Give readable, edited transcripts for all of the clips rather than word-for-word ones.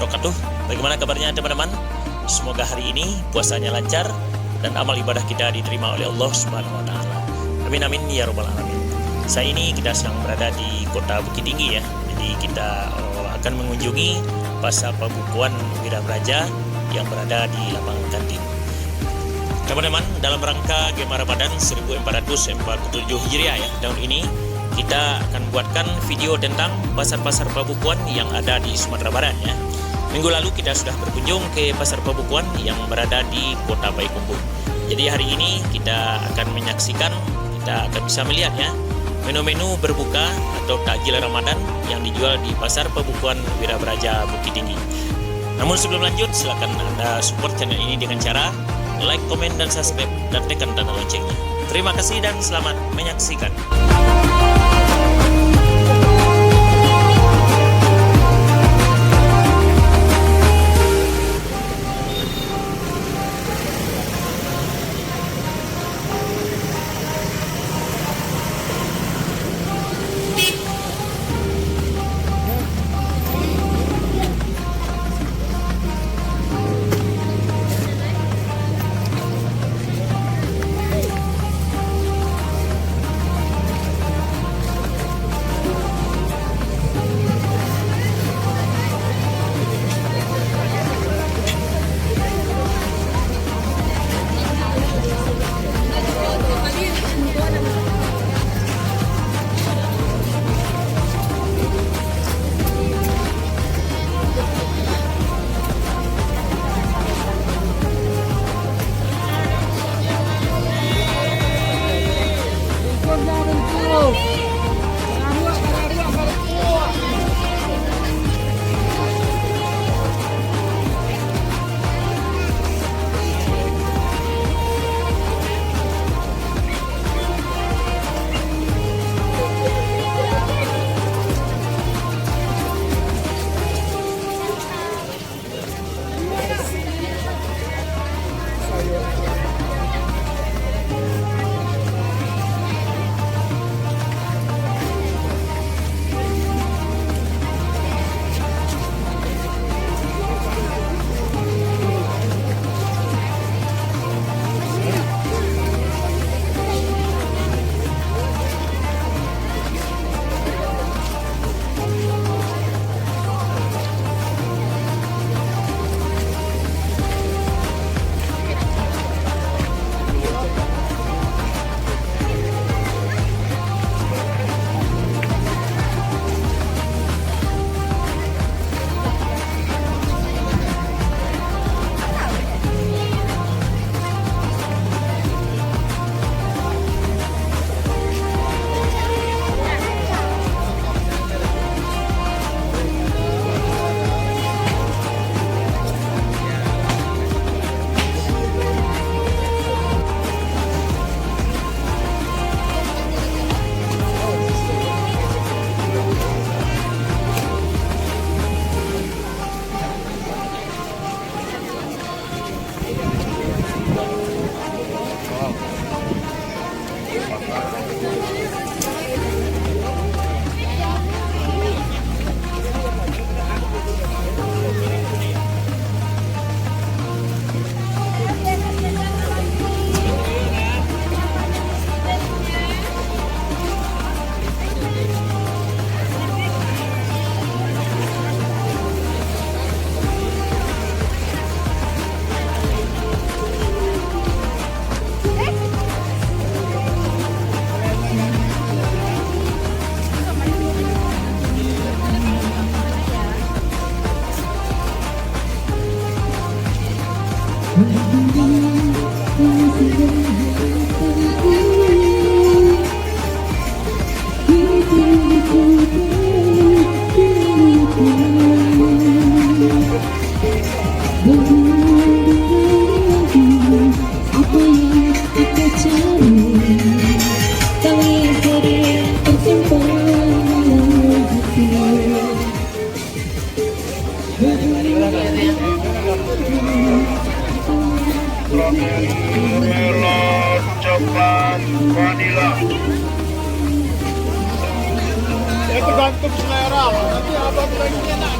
wabarakatuh. Bagaimana kabarnya teman-teman? Semoga hari ini puasanya lancar dan amal ibadah kita diterima oleh Allah Subhanahu wa taala. Amin amin ya rabbal alamin. Saya ini kita sedang berada di Kota Bukit Tinggi ya. Jadi kita akan mengunjungi Pasar Pabukuan Wirabraja yang berada di Lapangan Kantin. Teman-teman, dalam rangka Gema Ramadan 1447 Hijriah ya, tahun ini kita akan buatkan video tentang pasar-pasar Pabukuan yang ada di Sumatera Barat ya. Minggu lalu kita sudah berkunjung ke Pasar Pabukuan yang berada di Kota Payakumbuh. Jadi hari ini kita akan menyaksikan, kita akan bisa melihat ya, menu-menu berbuka atau takjil Ramadan yang dijual di Pasar Pabukuan Wirabraja Bukit Tinggi. Namun sebelum lanjut, silakan Anda support channel ini dengan cara like, komen, dan subscribe, dan tekan tanda loncengnya. Terima kasih dan selamat menyaksikan. Melon coklat vanila. Ya tergantung selera. Nanti abang pengen enak.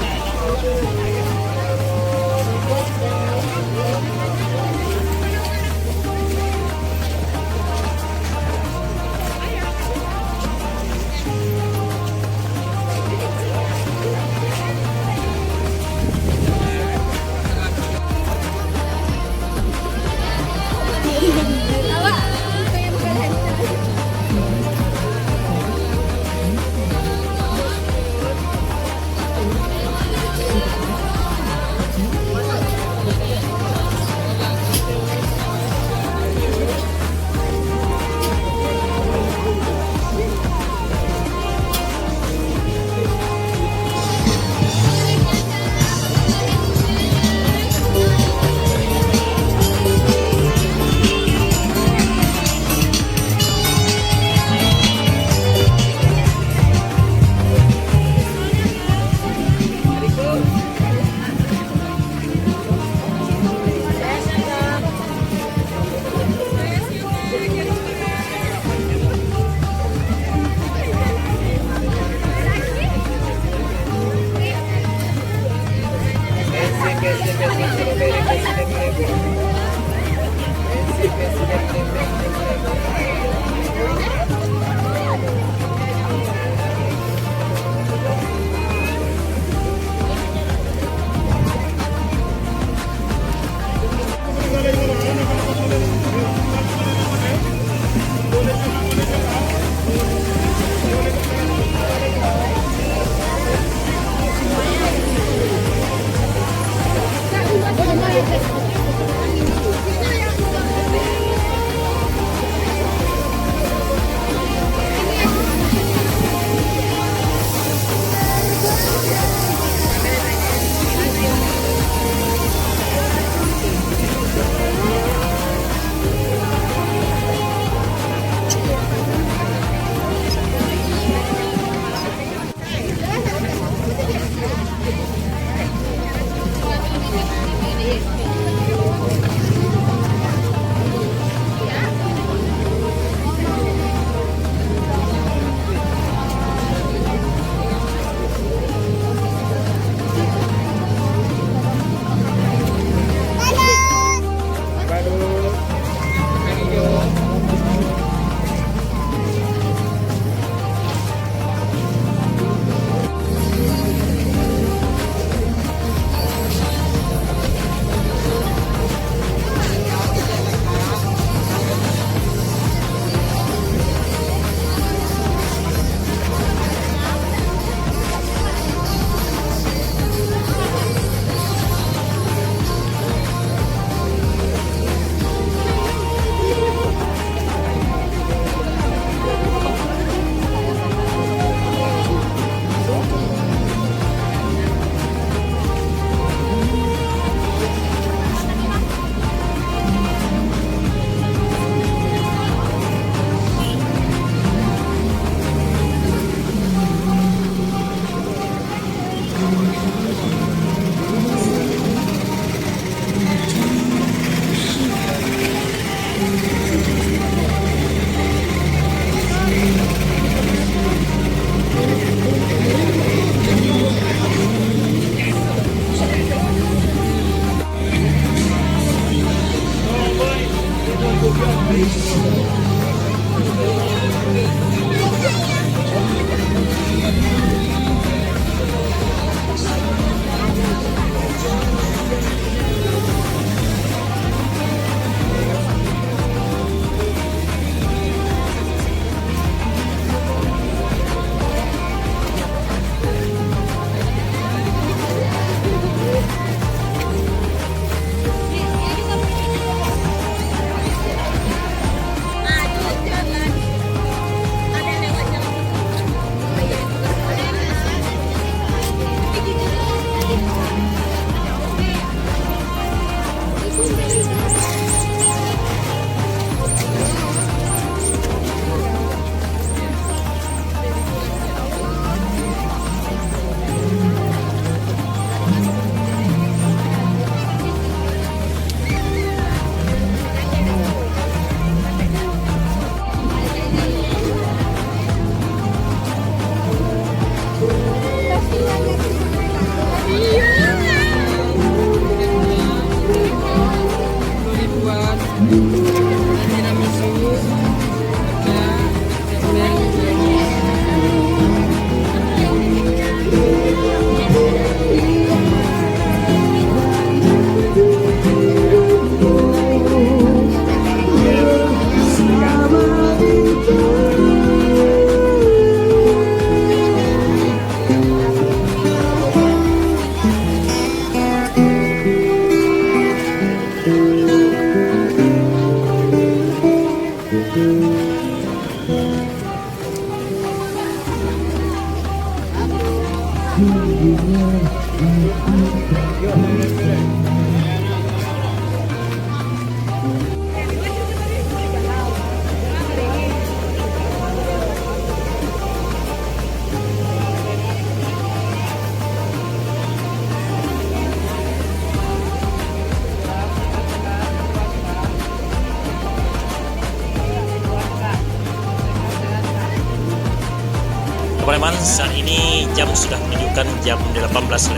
Teman-teman, saat ini jam sudah menunjukkan jam 18.00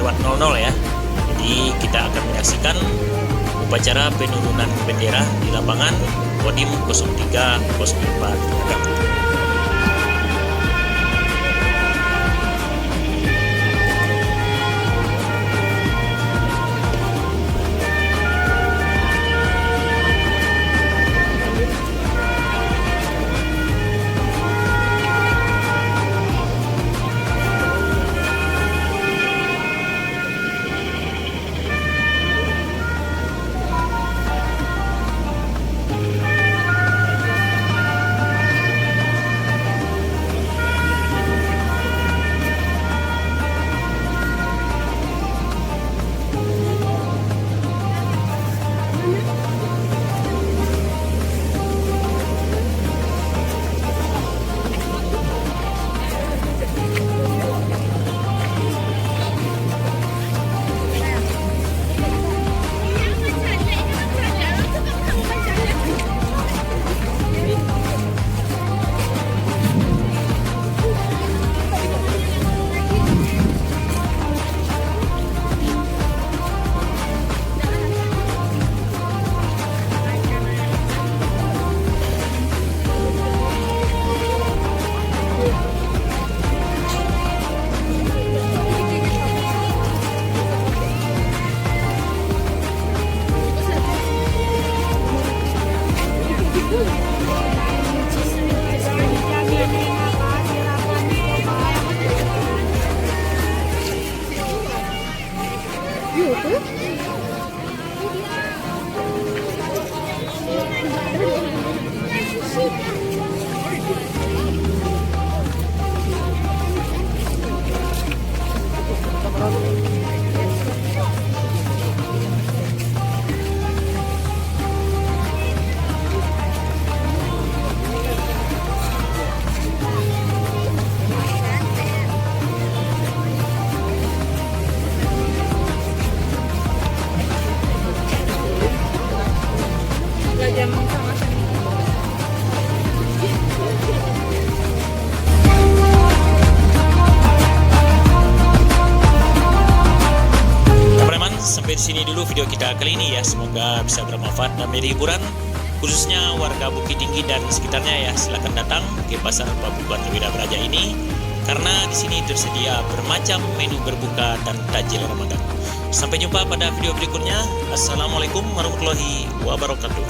ya. Jadi kita akan menyaksikan upacara penurunan bendera di lapangan Kodim 0304. Sampai di sini dulu video kita kali ini ya. Semoga bisa bermanfaat dan menjadi hiburan Khususnya warga Bukit Tinggi dan sekitarnya ya, silakan datang ke Pasar Pabukuan Wira Braja ini karena di sini tersedia bermacam menu berbuka dan takjil Ramadan. Sampai jumpa pada video berikutnya. Assalamualaikum warahmatullahi wabarakatuh.